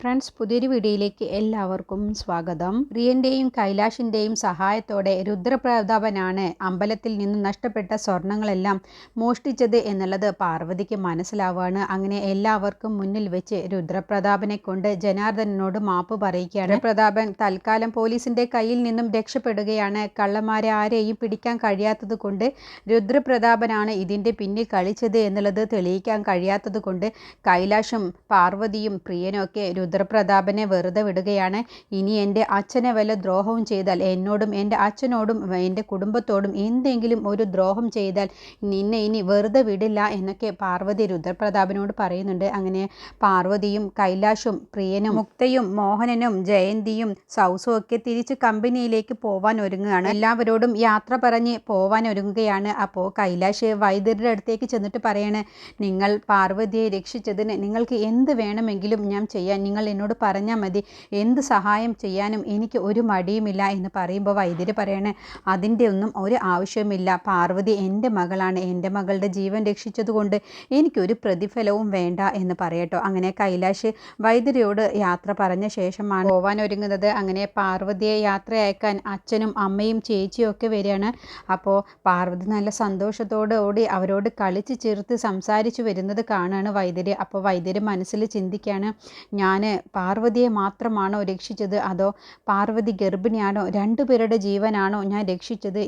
Friends, പുതിയൊരു വീഡിയോയിലേക്ക് എല്ലാവർക്കും സ്വാഗതം. പ്രിയന്റെയും കൈലാഷിന്റെയും സഹായത്തോടെ രുദ്രപ്രതാപനാണ് അമ്പലത്തിൽ നിന്ന് നഷ്ടപ്പെട്ട സ്വർണങ്ങളെല്ലാം മോഷ്ടിച്ചത് എന്നുള്ളത് പാർവതിക്ക് മനസ്സിലാവാണ്. അങ്ങനെ എല്ലാവർക്കും മുന്നിൽ വെച്ച് രുദ്രപ്രതാപനെ കൊണ്ട് ജനാർദ്ദനോട് മാപ്പ് പറയിക്കുകയാണ്. രുദ്രപ്രതാപൻ തൽക്കാലം പോലീസിന്റെ കയ്യിൽ നിന്നും രക്ഷപ്പെടുകയാണ്. കള്ളന്മാരെ ആരെയും പിടിക്കാൻ കഴിയാത്തത് കൊണ്ട് രുദ്രപ്രതാപനാണ് ഇതിന്റെ പിന്നിൽ കളിച്ചത് എന്നുള്ളത് തെളിയിക്കാൻ കഴിയാത്തത് കൊണ്ട് കൈലാഷും പാർവതിയും പ്രിയനും ഒക്കെ രുദ്രപ്രതാപനെ വെറുതെ വിടുകയാണ്. ഇനി എൻ്റെ അച്ഛനെ വല്ല ദ്രോഹവും ചെയ്താൽ, എന്നോടും എൻ്റെ അച്ഛനോടും എൻ്റെ കുടുംബത്തോടും എന്തെങ്കിലും ഒരു ദ്രോഹം ചെയ്താൽ നിന്നെ ഇനി വെറുതെ വിടില്ല എന്നൊക്കെ പാർവതി രുദ്രപ്രതാപനോട് പറയുന്നുണ്ട്. അങ്ങനെ പാർവതിയും കൈലാഷും പ്രിയനും മുക്തയും മോഹനനും ജയന്തിയും സൗസും ഒക്കെ തിരിച്ച് കമ്പനിയിലേക്ക് പോവാൻ ഒരുങ്ങുകയാണ്. എല്ലാവരോടും യാത്ര പറഞ്ഞ് പോവാൻ ഒരുങ്ങുകയാണ്. അപ്പോൾ കൈലാഷ് വൈദ്യരുടെ അടുത്തേക്ക് ചെന്നിട്ട് പറയാണ്, നിങ്ങൾ പാർവതിയെ രക്ഷിച്ചതിന് നിങ്ങൾക്ക് എന്ത് വേണമെങ്കിലും ഞാൻ ചെയ്യാൻ, നിങ്ങൾ എന്നോട് പറഞ്ഞാൽ മതി, എന്ത് സഹായം ചെയ്യാനും എനിക്ക് ഒരു മടിയുമില്ല എന്ന് പറയുമ്പോൾ വൈദ്യര് പറയാണ്, അതിൻ്റെ ഒന്നും ഒരു ആവശ്യമില്ല. പാർവതി എൻ്റെ മകളാണ്. എൻ്റെ മകളുടെ ജീവൻ രക്ഷിച്ചതുകൊണ്ട് എനിക്കൊരു പ്രതിഫലവും വേണ്ട എന്ന് പറയട്ടോ. അങ്ങനെ കൈലാഷ് വൈദ്യരോട് യാത്ര പറഞ്ഞ ശേഷമാണ് പോവാൻ ഒരുങ്ങുന്നത്. അങ്ങനെ പാർവതിയെ യാത്ര അയക്കാൻ അച്ഛനും അമ്മയും ചേച്ചിയും ഒക്കെ വരികയാണ്. അപ്പോൾ പാർവതി നല്ല സന്തോഷത്തോടുകൂടി അവരോട് കളിച്ച് ചേർത്ത് സംസാരിച്ചു വരുന്നത് കാണാണ് വൈദ്യര്. അപ്പോൾ വൈദ്യര് മനസ്സിൽ ചിന്തിക്കുകയാണ്, ഞാൻ പാർവതിയെ മാത്രമാണോ രക്ഷിച്ചത്, അതോ പാർവതി ഗർഭിണിയാണോ, രണ്ടുപേരുടെ ജീവനാണോ ഞാൻ രക്ഷിച്ചത്,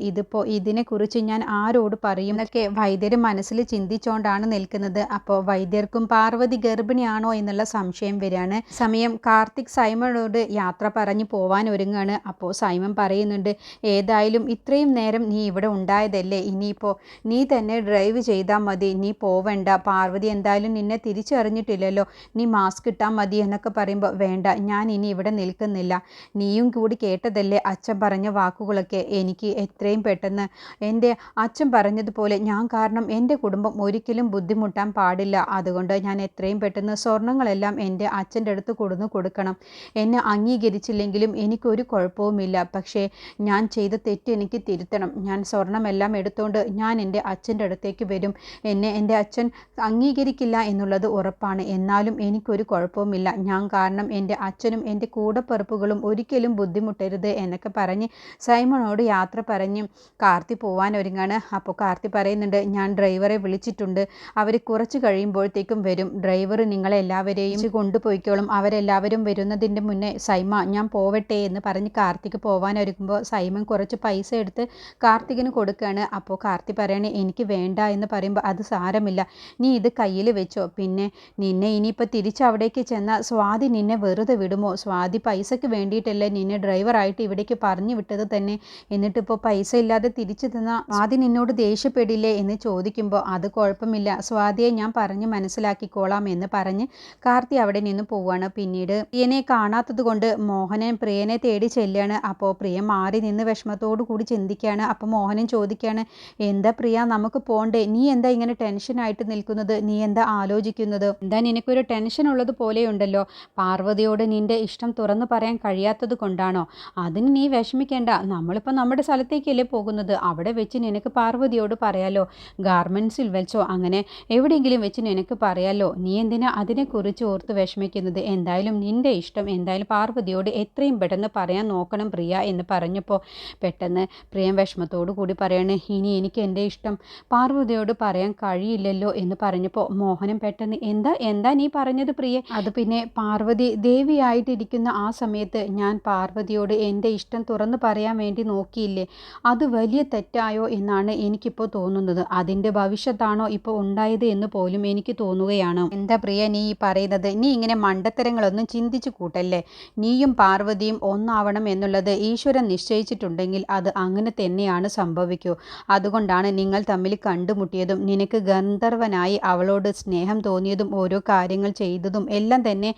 ഇതിനെക്കുറിച്ച് ഞാൻ ആരോട് പറയും എന്നൊക്കെ വൈദ്യര് മനസ്സിൽ ചിന്തിച്ചുകൊണ്ടാണ് നിൽക്കുന്നത്. അപ്പോൾ വൈദ്യർക്കും പാർവതി ഗർഭിണിയാണോ എന്നുള്ള സംശയം വരികയാണ്. സമയം കാർത്തിക് സൈമണോട് യാത്ര പറഞ്ഞ് പോവാൻ ഒരുങ്ങുകയാണ്. അപ്പോൾ സൈമൺ പറയുന്നുണ്ട്, ഏതായാലും ഇത്രയും നേരം നീ ഇവിടെ ഉണ്ടായതല്ലേ, ഇനിയിപ്പോൾ നീ തന്നെ ഡ്രൈവ് ചെയ്താൽ മതി, നീ പോവണ്ട, പാർവതി എന്തായാലും നിന്നെ തിരിച്ചറിഞ്ഞിട്ടില്ലല്ലോ, നീ മാസ്ക് ഇട്ടാൽ മതി എന്നൊക്കെ പറയുമ്പോൾ, വേണ്ട, ഞാൻ ഇനി ഇവിടെ നിൽക്കുന്നില്ല, നീയും കൂടി കേട്ടതല്ലേ അച്ഛൻ പറഞ്ഞ വാക്കുകളൊക്കെ, എനിക്ക് എത്രയും പെട്ടെന്ന് എൻ്റെ അച്ഛൻ പറഞ്ഞതുപോലെ ഞാൻ കാരണം എൻ്റെ കുടുംബം ഒരിക്കലും ബുദ്ധിമുട്ടാൻ പാടില്ല, അതുകൊണ്ട് ഞാൻ എത്രയും പെട്ടെന്ന് സ്വർണങ്ങളെല്ലാം എൻ്റെ അച്ഛൻ്റെ അടുത്ത് കൊടുക്കണം. എന്നെ അംഗീകരിച്ചില്ലെങ്കിലും എനിക്കൊരു കുഴപ്പവുമില്ല, പക്ഷേ ഞാൻ ചെയ്ത തെറ്റ് എനിക്ക് തിരുത്തണം. ഞാൻ സ്വർണമെല്ലാം എടുത്തുകൊണ്ട് ഞാൻ എൻ്റെ അച്ഛൻ്റെ അടുത്തേക്ക് വരും. എന്നെ എൻ്റെ അച്ഛൻ അംഗീകരിക്കില്ല എന്നുള്ളത് ഉറപ്പാണ്, എന്നാലും എനിക്കൊരു കുഴപ്പവുമില്ല, ഞാൻ കാരണം എൻ്റെ അച്ഛനും എൻ്റെ കൂടപ്പിറപ്പുകളും ഒരിക്കലും ബുദ്ധിമുട്ടരുത് എന്നൊക്കെ പറഞ്ഞ് സൈമണോട് യാത്ര പറഞ്ഞ് കാർത്തി പോവാൻ ഒരുങ്ങാണ്. അപ്പോൾ കാർത്തി പറയുന്നുണ്ട്, ഞാൻ ഡ്രൈവറെ വിളിച്ചിട്ടുണ്ട്, അവർ കുറച്ച് കഴിയുമ്പോഴത്തേക്കും വരും, ഡ്രൈവർ നിങ്ങളെല്ലാവരെയും കൊണ്ടുപോയിക്കോളും, അവരെല്ലാവരും വരുന്നതിൻ്റെ മുന്നേ സൈമ ഞാൻ പോവട്ടെ എന്ന് പറഞ്ഞ് കാർത്തിക് പോവാൻ ഒരുങ്ങുമ്പോൾ സൈമൺ കുറച്ച് പൈസ എടുത്ത് കാർത്തികിന് കൊടുക്കുകയാണ്. അപ്പോൾ കാർത്തി പറയണേ, എനിക്ക് വേണ്ട എന്ന് പറയുമ്പോൾ, അത് സാരമില്ല, നീ ഇത് കയ്യിൽ വെച്ചോ, പിന്നെ നിന്നെ ഇനിയിപ്പോൾ തിരിച്ച് അവിടേക്ക് ചെന്നാൽ സ്വാതി നിന്നെ വെറുതെ വിടുമോ, സ്വാതി പൈസയ്ക്ക് വേണ്ടിയിട്ടല്ലേ നിന്നെ ഡ്രൈവറായിട്ട് ഇവിടേക്ക് പറഞ്ഞു വിട്ടത് തന്നെ, എന്നിട്ടിപ്പോൾ പൈസ ഇല്ലാതെ തിരിച്ചു തന്നാൽ സ്വാതി നിന്നോട് ദേഷ്യപ്പെടില്ലേ എന്ന് ചോദിക്കുമ്പോൾ, അത് കുഴപ്പമില്ല, സ്വാതിയെ ഞാൻ പറഞ്ഞ് മനസ്സിലാക്കിക്കോളാം എന്ന് പറഞ്ഞ് കാർത്തി അവിടെ നിന്ന് പോവുകയാണ്. പിന്നീട് പ്രിയനെ കാണാത്തത് കൊണ്ട് മോഹനൻ പ്രിയനെ തേടി ചെല്ലുകയാണ്. അപ്പോൾ പ്രിയ മാറി നിന്ന് വിഷമത്തോടു കൂടി ചിന്തിക്കുകയാണ്. അപ്പോൾ മോഹനൻ ചോദിക്കുകയാണ്, എന്താ പ്രിയ, നമുക്ക് പോണ്ടേ, നീ എന്താ ഇങ്ങനെ ടെൻഷനായിട്ട് നിൽക്കുന്നത്, നീ എന്താ ആലോചിക്കുന്നത്, എന്താ നിനക്കൊരു ടെൻഷൻ ഉള്ളത് പോലെയുണ്ടല്ലോ, പാർവതിയോട് നിന്റെ ഇഷ്ടം തുറന്നു പറയാൻ കഴിയാത്തത് കൊണ്ടാണോ, അതിന് നീ വിഷമിക്കേണ്ട, നമ്മളിപ്പോൾ നമ്മുടെ സ്ഥലത്തേക്കല്ലേ പോകുന്നത്, അവിടെ വെച്ച് നിനക്ക് പാർവതിയോട് പറയാലോ, ഗാർമെൻറ്റ്സിൽ വെച്ചോ അങ്ങനെ എവിടെയെങ്കിലും വെച്ച് നിനക്ക് പറയാലോ, നീ എന്തിനാ അതിനെക്കുറിച്ച് ഓർത്ത് വിഷമിക്കുന്നത്, എന്തായാലും നിന്റെ ഇഷ്ടം എന്തായാലും പാർവതിയോട് എത്രയും പെട്ടെന്ന് പറയാൻ നോക്കണം പ്രിയ എന്ന് പറഞ്ഞപ്പോൾ പെട്ടെന്ന് പ്രിയം വിഷമത്തോടു കൂടി പറയാണ്, ഇനി എനിക്ക് എൻ്റെ ഇഷ്ടം പാർവതിയോട് പറയാൻ കഴിയില്ലല്ലോ എന്ന് പറഞ്ഞപ്പോൾ മോഹനം പെട്ടെന്ന്, എന്താ നീ പറഞ്ഞത് പ്രിയെ, അത് പിന്നെ പാർവതി ദേവിയായിട്ടിരിക്കുന്ന ആ സമയത്ത് ഞാൻ പാർവതിയോട് എൻ്റെ ഇഷ്ടം തുറന്നു പറയാൻ വേണ്ടി നോക്കിയില്ലേ, അത് വലിയ തെറ്റായോ എന്നാണ് എനിക്കിപ്പോൾ തോന്നുന്നത്, അതിൻ്റെ ഭവിഷ്യത്താണോ ഇപ്പോൾ ഉണ്ടായത് എന്ന് പോലും എനിക്ക് തോന്നുകയാണ്. എന്താ പ്രിയ നീ പറയുന്നത്, നീ ഇങ്ങനെ മണ്ടത്തരങ്ങളൊന്നും ചിന്തിച്ചു കൂട്ടല്ലേ, നീയും പാർവതിയും ഒന്നാവണം എന്നുള്ളത് ഈശ്വരൻ നിശ്ചയിച്ചിട്ടുണ്ടെങ്കിൽ അത് അങ്ങനെ തന്നെയാണ് സംഭവിക്കൂ, അതുകൊണ്ടാണ് നിങ്ങൾ തമ്മിൽ കണ്ടുമുട്ടിയതും നിനക്ക് ഗന്ധർവനായി അവളോട് സ്നേഹം തോന്നിയതും ഓരോ കാര്യങ്ങൾ ചെയ്തതും എല്ലാം തന്നെ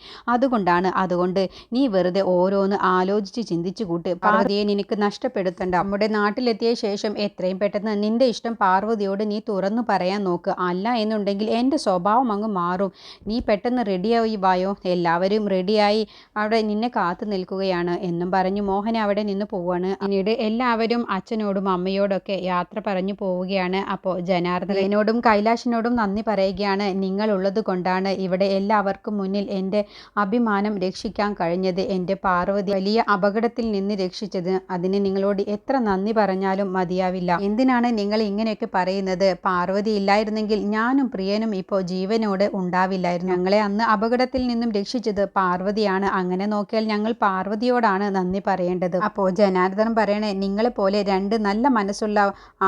അതുകൊണ്ട് നീ വെറുതെ ഓരോന്ന് ആലോചിച്ച് ചിന്തിച്ചു കൂട്ട്, പാർവതിയെ നിനക്ക് നഷ്ടപ്പെടുത്തണ്ട, നമ്മുടെ നാട്ടിലെത്തിയ ശേഷം എത്രയും പെട്ടെന്ന് നിന്റെ ഇഷ്ടം പാർവതിയോട് നീ തുറന്നു പറയാൻ നോക്ക്, അല്ല എന്നുണ്ടെങ്കിൽ എൻ്റെ സ്വഭാവം അങ്ങ് മാറും, നീ പെട്ടെന്ന് റെഡിയായി വായോ, എല്ലാവരും റെഡിയായി അവിടെ നിന്നെ കാത്തു നിൽക്കുകയാണ് എന്നും പറഞ്ഞു മോഹൻ അവിടെ നിന്ന് പോവാണ്. പിന്നീട് എല്ലാവരും അച്ഛനോടും അമ്മയോടൊക്കെ യാത്ര പറഞ്ഞു പോവുകയാണ്. അപ്പോൾ ജനാർദ്ദനോടും കൈലാഷിനോടും നന്ദി പറയുകയാണ്, നിങ്ങളുള്ളത് കൊണ്ടാണ് ഇവിടെ എല്ലാവർക്കും മുന്നിൽ എൻ്റെ അഭിമാനം രക്ഷിക്കാൻ കഴിഞ്ഞത് എൻ്റെ പാർവതി വലിയ അപകടത്തിൽ നിന്ന് രക്ഷിച്ചത്. അതിന് നിങ്ങളോട് എത്ര നന്ദി പറഞ്ഞാലും മതിയാവില്ല. എന്തിനാണ് നിങ്ങൾ ഇങ്ങനെയൊക്കെ പറയുന്നത്? പാർവതി ഇല്ലായിരുന്നെങ്കിൽ ഞാനും പ്രിയനും ഇപ്പോൾ ജീവനോടെ ഉണ്ടാവില്ലായിരുന്നു. ഞങ്ങളെ അന്ന് അപകടത്തിൽ നിന്നും രക്ഷിച്ചത് പാർവതിയാണ്. അങ്ങനെ നോക്കിയാൽ ഞങ്ങൾ പാർവതിയോടാണ് നന്ദി പറയേണ്ടത്. അപ്പോൾ ജനാർദ്ദനൻ പറയണേ, നിങ്ങളെ പോലെ രണ്ട് നല്ല മനസ്സുള്ള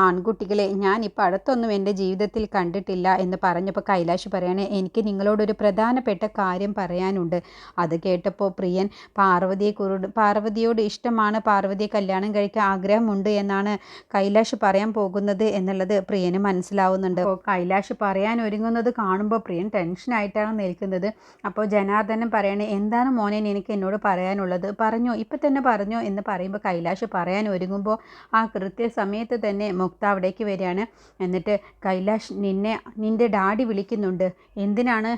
ആൺകുട്ടികളെ ഞാൻ ഇപ്പോൾ അടുത്തൊന്നും എൻ്റെ ജീവിതത്തിൽ കണ്ടിട്ടില്ല എന്ന് പറഞ്ഞപ്പോൾ കൈലാഷ് പറയണേ, എനിക്ക് നിങ്ങളോടൊരു പ്രധാനപ്പെട്ട കാര്യം പറയാനുണ്ട്. അത് കേട്ടപ്പോൾ പ്രിയൻ പാർവതിയോട് ഇഷ്ടമാണ്, പാർവതിയെ കല്യാണം കഴിക്കാൻ ആഗ്രഹമുണ്ട് എന്നാണ് കൈലാഷ് പറയാൻ പോകുന്നത് എന്നുള്ളത് പ്രിയന് മനസ്സിലാവുന്നുണ്ട്. അപ്പോൾ കൈലാഷ് പറയാൻ ഒരുങ്ങുന്നത് കാണുമ്പോൾ പ്രിയൻ ടെൻഷനായിട്ടാണ് നിൽക്കുന്നത്. അപ്പോൾ ജനാർദ്ദനൻ പറയണേ, എന്താണ് മോനെ നിനക്ക് എന്നോട് പറയാനുള്ളത്? പറഞ്ഞോ, ഇപ്പം തന്നെ പറഞ്ഞോ എന്ന് പറയുമ്പോൾ കൈലാഷ് പറയാൻ ഒരുങ്ങുമ്പോൾ ആ കൃത്യസമയത്ത് തന്നെ മുക്ത അവിടേക്ക് വരികയാണ്. എന്നിട്ട് കൈലാഷ്, നിൻ്റെ ഡാഡി വിളിക്കുന്നുണ്ട്. എന്തിനാണ്?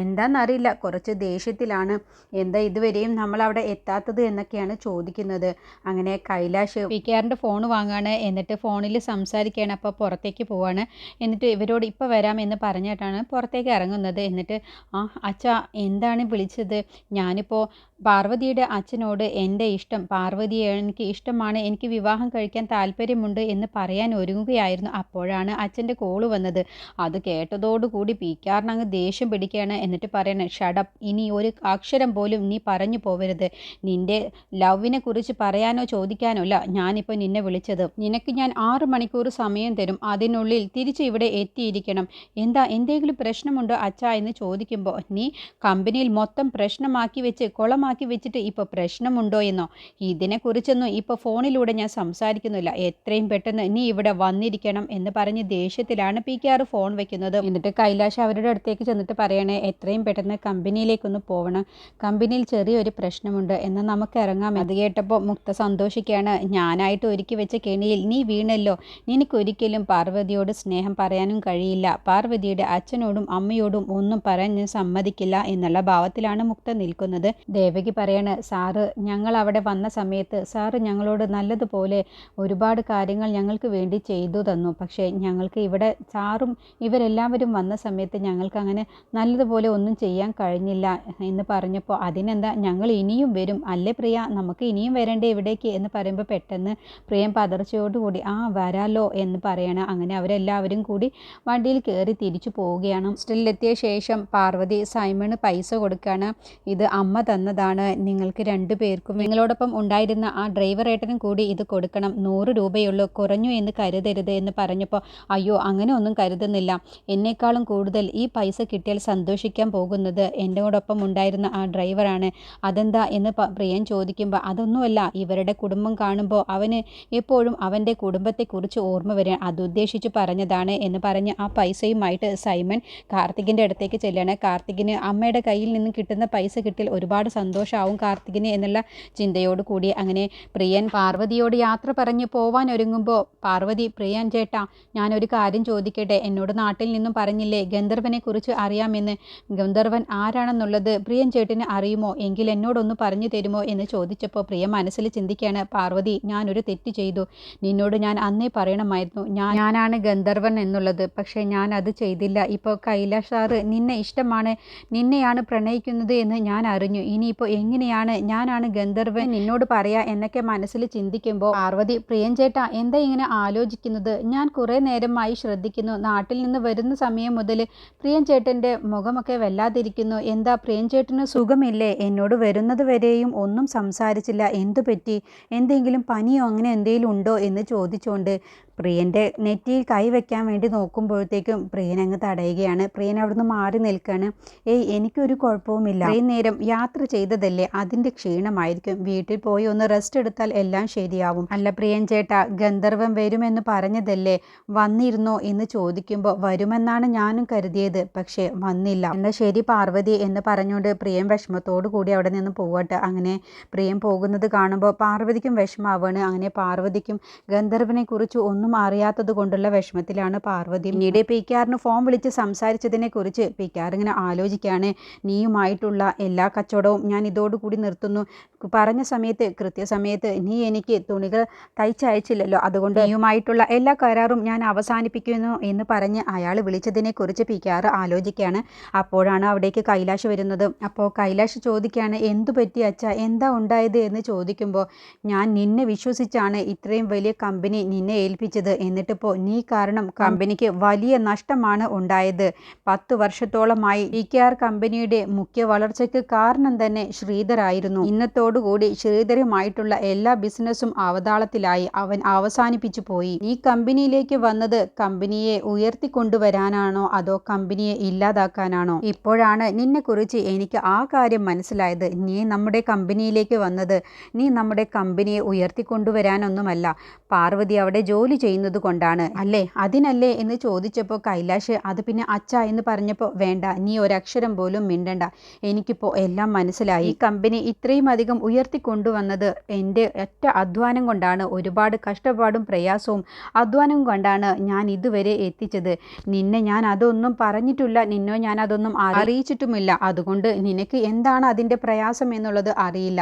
എന്താണെന്നറിയില്ല, കുറച്ച് ദേഷ്യത്തിലാണ്. എന്താ ഇതുവരെയും നമ്മളവിടെ എത്താത്തത് എന്നൊക്കെയാണ് ചോദിക്കുന്നത്. അങ്ങനെ കൈലാഷ് PKRൻ്റെ ഫോൺ വാങ്ങുകയാണ്. എന്നിട്ട് ഫോണിൽ സംസാരിക്കുകയാണ്. അപ്പോൾ പുറത്തേക്ക് പോവാണ്. എന്നിട്ട് ഇവരോട് ഇപ്പോൾ വരാം എന്ന് പറഞ്ഞിട്ടാണ് പുറത്തേക്ക് ഇറങ്ങുന്നത്. എന്നിട്ട് അച്ഛാ എന്താണ് വിളിച്ചത്? ഞാനിപ്പോൾ പാർവതിയുടെ അച്ഛനോട് എൻ്റെ ഇഷ്ടം, പാർവതിയെ എനിക്ക് ഇഷ്ടമാണ്, എനിക്ക് വിവാഹം കഴിക്കാൻ താല്പര്യമുണ്ട് എന്ന് പറയാൻ ഒരുങ്ങുകയായിരുന്നു. അപ്പോഴാണ് അച്ഛൻ്റെ കോള് വന്നത്. അത് കേട്ടതോടുകൂടി PKRന് അങ്ങ് ദേഷ്യം പിടിക്കുകയാണ്. എന്നിട്ട് പറയണേ, ഷടപ്പ്, ഇനി ഒരു അക്ഷരം പോലും നീ പറഞ്ഞു പോവരുത്. നിൻ്റെ ലവിനെ കുറിച്ച് പറയാനോ ചോദിക്കാനോ അല്ല ഞാനിപ്പോൾ നിന്നെ വിളിച്ചത്. നിനക്ക് ഞാൻ 6 മണിക്കൂർ സമയം തരും. അതിനുള്ളിൽ തിരിച്ച് ഇവിടെ എത്തിയിരിക്കണം. എന്തെങ്കിലും പ്രശ്നമുണ്ടോ അച്ഛാ എന്ന് ചോദിക്കുമ്പോൾ, നീ കമ്പനിയിൽ മൊത്തം പ്രശ്നമാക്കി വെച്ച് കുളമാക്കി വെച്ചിട്ട് ഇപ്പോൾ പ്രശ്നമുണ്ടോ എന്നോ? ഇതിനെക്കുറിച്ചൊന്നും ഇപ്പോൾ ഫോണിലൂടെ ഞാൻ സംസാരിക്കുന്നില്ല. എത്രയും പെട്ടെന്ന് നീ ഇവിടെ വന്നിരിക്കണം എന്ന് പറഞ്ഞ് ദേഷ്യത്തിലാണ് PKR ഫോൺ വെക്കുന്നത്. എന്നിട്ട് കൈലാഷ് അവരുടെ അടുത്തേക്ക് ചെന്നിട്ട് പറയണേ, എത്രയും പെട്ടെന്ന് കമ്പനിയിലേക്കൊന്ന് പോകണം, കമ്പനിയിൽ ചെറിയൊരു പ്രശ്നമുണ്ട്, എന്നാൽ നമുക്ക് ഇറങ്ങാം. അത് കേട്ടപ്പോൾ മുക്ത സന്തോഷിക്കുകയാണ്. ഞാനായിട്ട് ഒരുക്കി വെച്ച കെണിയിൽ നീ വീണല്ലോ. നിനക്കൊരിക്കലും പാർവതിയോട് സ്നേഹം പറയാനും കഴിയില്ല. പാർവതിയുടെ അച്ഛനോടും അമ്മയോടും ഒന്നും പറയാൻ ഞാൻ സമ്മതിക്കില്ല എന്നുള്ള ഭാവത്തിലാണ് മുക്ത നിൽക്കുന്നത്. ദേവകി പറയാണ്, സാറ് ഞങ്ങൾ അവിടെ വന്ന സമയത്ത് സാറ് ഞങ്ങളോട് നല്ലതുപോലെ ഒരുപാട് കാര്യങ്ങൾ ഞങ്ങൾക്ക് വേണ്ടി ചെയ്തു തന്നു. പക്ഷേ ഞങ്ങൾക്ക് ഇവിടെ സാറും ഇവരെല്ലാവരും വന്ന സമയത്ത് ഞങ്ങൾക്ക് അങ്ങനെ നല്ലതുപോലെ ഒന്നും ചെയ്യാൻ കഴിഞ്ഞില്ല എന്ന് പറഞ്ഞപ്പോൾ, അതിനെന്താ, ഞങ്ങൾ ഇനിയും വരും അല്ലേ പ്രിയ, നമുക്ക് ഇനിയും വരണ്ടേ ഇവിടേക്ക് എന്ന് പറയുമ്പോൾ പെട്ടെന്ന് പ്രിയം പതർച്ചയോടുകൂടി വരാലോ എന്ന് പറയണം. അങ്ങനെ അവരെല്ലാവരും കൂടി വണ്ടിയിൽ കയറി തിരിച്ചു പോവുകയാണ്. ഹോസ്റ്റലിലെത്തിയ ശേഷം പാർവതി സൈമണ് പൈസ കൊടുക്കുകയാണ്. ഇത് അമ്മ തന്നതാണ്, നിങ്ങൾക്ക് 2 പേർക്കും നിങ്ങളോടൊപ്പം ഉണ്ടായിരുന്ന ആ ഡ്രൈവർ ഏട്ടനും കൂടി ഇത് കൊടുക്കണം. 100 രൂപയുള്ളൂ, കുറഞ്ഞു എന്ന് കരുതരുത് എന്ന് പറഞ്ഞപ്പോൾ, അയ്യോ അങ്ങനെ ഒന്നും കരുതുന്നില്ല, എന്നേക്കാളും കൂടുതൽ ഈ പൈസ കിട്ടിയാൽ സന്തോഷിക്കാൻ പോകുന്നത് എന്നോടൊപ്പം ഉണ്ടായിരുന്ന ആ ഡ്രൈവറാണ്. അതെന്താ എന്ന് പ്രിയൻ ചോദിക്കുമ്പോൾ, അതൊന്നുമല്ല, ഇവരുടെ കുടുംബം കാണുമ്പോൾ അവന് എപ്പോഴും അവൻ്റെ കുടുംബത്തെക്കുറിച്ച് ഓർമ്മ വരിക, അതുദ്ദേശിച്ച് പറഞ്ഞതാണ് എന്ന് പറഞ്ഞ് ആ പൈസയുമായിട്ട് സൈമൺ കാർത്തികിൻ്റെ അടുത്തേക്ക് ചെല്ലുകയാണ്. കാർത്തികിന് അമ്മയുടെ കയ്യിൽ നിന്ന് കിട്ടുന്ന പൈസ കിട്ടിയാൽ ഒരുപാട് സന്തോഷമാവും കാർത്തികിന് എന്നുള്ള ചിന്തയോട് കൂടി അങ്ങനെ പ്രിയൻ പാർവതിയോട് യാത്ര പറഞ്ഞ് പോവാൻ ഒരുങ്ങുമ്പോൾ പാർവതി, പ്രിയൻ ചേട്ടാ ഞാനൊരു കാര്യം ചോദിക്കട്ടെ, എന്നോട് നാട്ടിൽ നിന്നും പറഞ്ഞില്ലേ ഗന്ധർവനെ കുറിച്ച് അറിയാമെന്ന്, ഗന്ധർവൻ ആരാണെന്നുള്ളത് പ്രിയൻ ചേട്ടന് അറിയുമോ? എങ്കിൽ എന്നോടൊന്ന് പറഞ്ഞു തരുമോ എന്ന് ചോദിച്ചപ്പോൾ പ്രിയ മനസ്സിൽ ചിന്തിക്കുകയാണ്, പാർവതി ഞാനൊരു തെറ്റ് ചെയ്തു, നിന്നോട് ഞാൻ അന്നേ പറയണമായിരുന്നു ഞാനാണ് ഗന്ധർവൻ എന്നുള്ളത്, പക്ഷേ ഞാൻ അത് ചെയ്തില്ല. ഇപ്പോൾ കൈലാഷ് സാറ് നിന്നെ ഇഷ്ടമാണ്, നിന്നെയാണ് പ്രണയിക്കുന്നത് എന്ന് ഞാൻ അറിഞ്ഞു. ഇനിയിപ്പോൾ എങ്ങനെയാണ് ഞാനാണ് ഗന്ധർവൻ നിന്നോട് പറയാ എന്നൊക്കെ മനസ്സിൽ ചിന്തിക്കുമ്പോൾ പാർവതി, പ്രിയൻ ചേട്ടാ എന്താ ഇങ്ങനെ ആലോചിക്കുന്നത്? ഞാൻ കുറേ നേരമായി ശ്രദ്ധിക്കുന്നു, നാട്ടിൽ നിന്ന് വരുന്ന സമയം മുതൽ പ്രിയൻ ചേട്ടൻ്റെ മുഖമൊക്കെ വല്ലാതിരിക്കുന്നു. എന്താ പ്രിയൻ ചേട്ടന് സുഖമില്ലേ? എന്നോട് വരുന്നത് വരെയും ഒന്നും സംസാരിച്ചില്ല, എന്തു പറ്റി? എന്തെങ്കിലും പനിയോ അങ്ങനെ എന്തെങ്കിലും ഉണ്ടോ എന്ന് ചോദിച്ചുകൊണ്ട് പ്രിയൻ്റെ നെറ്റിയിൽ കൈവയ്ക്കാൻ വേണ്ടി നോക്കുമ്പോഴത്തേക്കും പ്രിയൻ അങ്ങ് തടയുകയാണ്. പ്രിയൻ അവിടുന്ന് മാറി നിൽക്കുകയാണ്. എനിക്കൊരു കുഴപ്പവുമില്ല, ഇത്രയും നേരം യാത്ര ചെയ്തതല്ലേ, അതിൻ്റെ ക്ഷീണമായിരിക്കും, വീട്ടിൽ പോയി ഒന്ന് റെസ്റ്റ് എടുത്താൽ എല്ലാം ശരിയാവും. അല്ല പ്രിയൻ ചേട്ടാ, ഗന്ധർവൻ വരുമെന്ന് പറഞ്ഞതല്ലേ, വന്നിരുന്നോ എന്ന് ചോദിക്കുമ്പോൾ, വരുമെന്നാണ് ഞാനും കരുതിയത്, പക്ഷേ വന്നില്ല. എന്നാൽ ശരി പാർവതി എന്ന് പറഞ്ഞുകൊണ്ട് പ്രിയൻ വിഷമത്തോടു കൂടി അവിടെ നിന്ന് പോകട്ടെ. അങ്ങനെ പ്രിയൻ പോകുന്നത് കാണുമ്പോൾ പാർവതിക്കും വിഷമാവാണ്. അങ്ങനെ പാർവതിക്കും ഗന്ധർവനെ കുറിച്ച് ഒന്നും ഒന്നും അറിയാത്തത് കൊണ്ടുള്ള വിഷമത്തിലാണ് പാർവതി. പിന്നീട് PKRന് ഫോൺ വിളിച്ച് സംസാരിച്ചതിനെ കുറിച്ച് PKR ഇങ്ങനെ ആലോചിക്കുകയാണ്. നീയുമായിട്ടുള്ള എല്ലാ കച്ചവടവും ഞാൻ ഇതോടുകൂടി നിർത്തുന്നു. പറഞ്ഞ സമയത്ത് കൃത്യസമയത്ത് നീ എനിക്ക് തുണികൾ തയ്ച്ചയച്ചില്ലല്ലോ, അതുകൊണ്ട് നീയുമായിട്ടുള്ള എല്ലാ കരാറും ഞാൻ അവസാനിപ്പിക്കുന്നു എന്ന് പറഞ്ഞ് അയാൾ വിളിച്ചതിനെ കുറിച്ച് PKR ആലോചിക്കുകയാണ്. അപ്പോഴാണ് അവിടേക്ക് കൈലാഷ് വരുന്നത്. അപ്പോൾ കൈലാഷ് ചോദിക്കുകയാണ്, എന്തു പറ്റി അച്ഛാ, എന്താ ഉണ്ടായത് എന്ന് ചോദിക്കുമ്പോൾ, ഞാൻ നിന്നെ വിശ്വസിച്ചാണ് ഇത്രയും വലിയ കമ്പനി നിന്നെ ഏൽപ്പിച്ചത്. എന്നിട്ടിപ്പോൾ നീ കാരണം കമ്പനിക്ക് വലിയ നഷ്ടമാണ് ഉണ്ടായത്. 10 വർഷത്തോളമായി PKR കമ്പനിയുടെ മുഖ്യ വളർച്ചയ്ക്ക് കാരണം തന്നെ ശ്രീധരായിരുന്നു. ഇന്നത്തോടുകൂടി ശ്രീധരുമായിട്ടുള്ള എല്ലാ ബിസിനസ്സും അവതാളത്തിലായി. അവൻ അവസാനിപ്പിച്ചു പോയി. നീ കമ്പനിയിലേക്ക് വന്നത് കമ്പനിയെ ഉയർത്തിക്കൊണ്ടുവരാനാണോ അതോ കമ്പനിയെ ഇല്ലാതാക്കാനാണോ? ഇപ്പോഴാണ് നിന്നെക്കുറിച്ച് എനിക്ക് ആ കാര്യം മനസ്സിലായത്. നീ നമ്മുടെ കമ്പനിയിലേക്ക് വന്നത് നീ നമ്മുടെ കമ്പനിയെ ഉയർത്തിക്കൊണ്ടുവരാനൊന്നുമല്ല, പാർവതി അവിടെ ജോലി ചെയ്യുന്നത് കൊണ്ടാണ് അല്ലേ? അതിനല്ലേ എന്ന് ചോദിച്ചപ്പോൾ കൈലാഷ് അത് പിന്നെ അച്ഛാ എന്ന് പറഞ്ഞപ്പോൾ, വേണ്ട, നീ ഒരക്ഷരം പോലും മിണ്ടണ്ട, എനിക്കിപ്പോൾ എല്ലാം മനസ്സിലായി. ഈ കമ്പനി ഇത്രയും അധികം ഉയർത്തിക്കൊണ്ടുവന്നത് എൻ്റെ ഒറ്റ അധ്വാനം കൊണ്ടാണ്. ഒരുപാട് കഷ്ടപ്പാടും പ്രയാസവും അധ്വാനവും കൊണ്ടാണ് ഞാൻ ഇതുവരെ എത്തിച്ചത്. നിന്നെ ഞാൻ അതൊന്നും പറഞ്ഞിട്ടില്ല, നിന്നോ ഞാൻ അതൊന്നും അറിയിച്ചിട്ടുമില്ല. അതുകൊണ്ട് നിനക്ക് എന്താണ് അതിൻ്റെ പ്രയാസം എന്നുള്ളത് അറിയില്ല.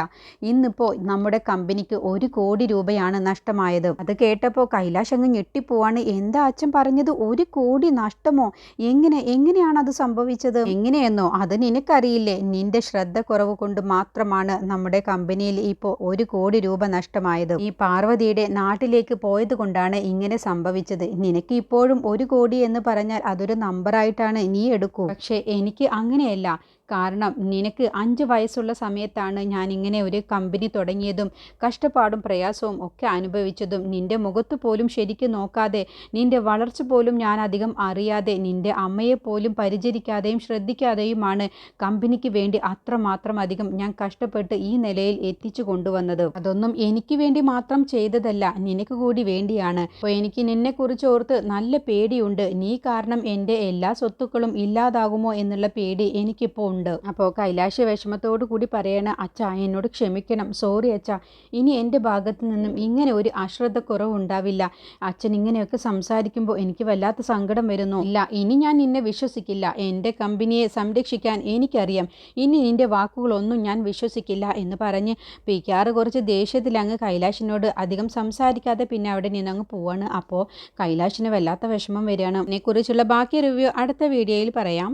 ഇന്നിപ്പോൾ നമ്മുടെ കമ്പനിക്ക് 1 കോടി രൂപയാണ് നഷ്ടമായത്. അത് കേട്ടപ്പോൾ കൈലാഷ് അങ്ങ് ഞെട്ടിപ്പോവാണ്. എന്താ അച്ഛൻ പറഞ്ഞത്? 1 കോടി നഷ്ടമോ? എങ്ങനെയാണ് അത് സംഭവിച്ചത്? എങ്ങനെയെന്നോ അത് നിനക്കറിയില്ലേ? നിന്റെ ശ്രദ്ധ കുറവ് കൊണ്ട് മാത്രമാണ് നമ്മുടെ കമ്പനിയിൽ ഇപ്പോൾ 1 കോടി രൂപ നഷ്ടമായത്. ഈ പാർവതിയുടെ നാട്ടിലേക്ക് പോയത് കൊണ്ടാണ് ഇങ്ങനെ സംഭവിച്ചത്. നിനക്ക് ഇപ്പോഴും 1 കോടി എന്ന് പറഞ്ഞാൽ അതൊരു നമ്പറായിട്ടാണ് നീ എടുക്കൂ. പക്ഷേ എനിക്ക് അങ്ങനെയല്ല. കാരണം നിനക്ക് 5 വയസ്സുള്ള സമയത്താണ് ഞാൻ ഇങ്ങനെ ഒരു കമ്പനി തുടങ്ങിയതും കഷ്ടപ്പാടും പ്രയാസവും ഒക്കെ അനുഭവിച്ചതും. നിന്റെ മുഖത്ത് പോലും ശരിക്കും നോക്കാതെ, നിന്റെ വളർച്ച പോലും ഞാൻ അധികം അറിയാതെ, നിന്റെ അമ്മയെ പോലും പരിചരിക്കാതെയും ശ്രദ്ധിക്കാതെയുമാണ് കമ്പനിക്ക് വേണ്ടി അത്രമാത്രം അധികം ഞാൻ കഷ്ടപ്പെട്ട് ഈ നിലയിൽ എത്തിച്ചു കൊണ്ടുവന്നത്. അതൊന്നും എനിക്ക് വേണ്ടി മാത്രം ചെയ്തതല്ല, നിനക്ക് കൂടി വേണ്ടിയാണ്. അപ്പോൾ എനിക്ക് നിന്നെക്കുറിച്ച് ഓർത്ത് നല്ല പേടിയുണ്ട്. നീ കാരണം എൻ്റെ എല്ലാ സ്വത്തുക്കളും ഇല്ലാതാകുമോ എന്നുള്ള പേടി എനിക്കിപ്പോൾ ഉണ്ട്. അപ്പോൾ കൈലാഷ് വിഷമത്തോടു കൂടി പറയണ, അച്ഛാ എന്നോട് ക്ഷമിക്കണം, സോറി അച്ഛാ, ഇനി എൻ്റെ ഭാഗത്തു നിന്നും ഇങ്ങനെ ഒരു അശ്രദ്ധക്കുറവ് ഉണ്ടാവില്ല. അച്ഛൻ ഇങ്ങനെയൊക്കെ സംസാരിക്കുമ്പോൾ എനിക്ക് വല്ലാത്ത സങ്കടം വരുന്നു. ഇല്ല, ഇനി ഞാൻ നിന്നെ വിശ്വസിക്കില്ല. എൻ്റെ കമ്പനിയെ സംരക്ഷിക്കാൻ എനിക്കറിയാം. ഇനി നിൻ്റെ വാക്കുകളൊന്നും ഞാൻ വിശ്വസിക്കില്ല എന്ന് പറഞ്ഞ് PKR കുറച്ച് ദേഷ്യത്തിൽ അങ്ങ് കൈലാഷിനോട് അധികം സംസാരിക്കാതെ പിന്നെ അവിടെ നിന്നങ്ങ് പോവാണ്. അപ്പോൾ കൈലാഷിന് വല്ലാത്ത വിഷമം വരികയാണ്. ഇതിനെക്കുറിച്ചുള്ള ബാക്കി റിവ്യൂ അടുത്ത വീഡിയോയിൽ പറയാം.